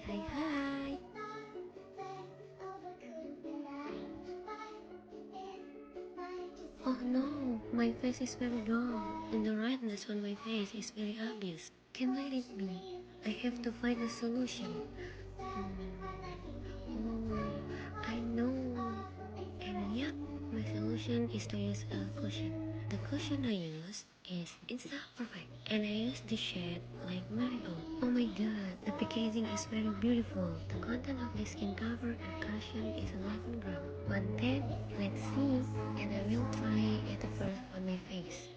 Hi. Oh no, my face is very dull, and the redness on my face is very obvious. Can you help me? I have to find a solution. Oh, I know. And yeah, my solution is to use a cushion. The cushion I use is Insta Perfect, and I use the shade like Marigold. Oh my god, the packaging is very beautiful. The content of the skin cover and cushion is 11 grams. But then, let's see, and I will try it first on my face.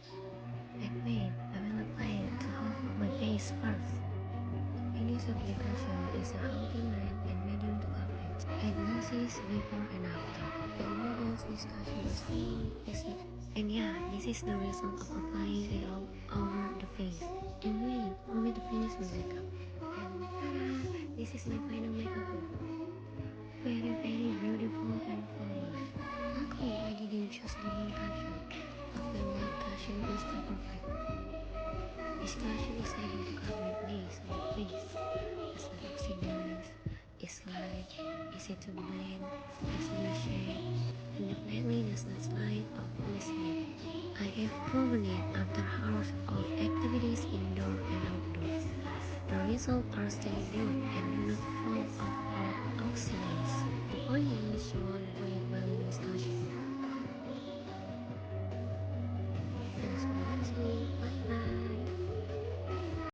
Wait, I will apply it to half of my face first. Finish application is a healthy light and medium to coverage. Diagnosis before and after. The overall discussion is fine. And yeah, this is the result of applying it all over the face. And wait, for me to finish my makeup. And ta-da! This is my final makeup look. Very, very beautiful and flawless. Luckily, I didn't choose the wrong cushion. After one cushion is perfect. This cushion is able to cover your base on your face. It's not oxidized, it's light, easy to blend, has no shade, and definitely does not slide or fall asleep. I have proven it after hours of activities indoor and outdoors. The results are still good and do not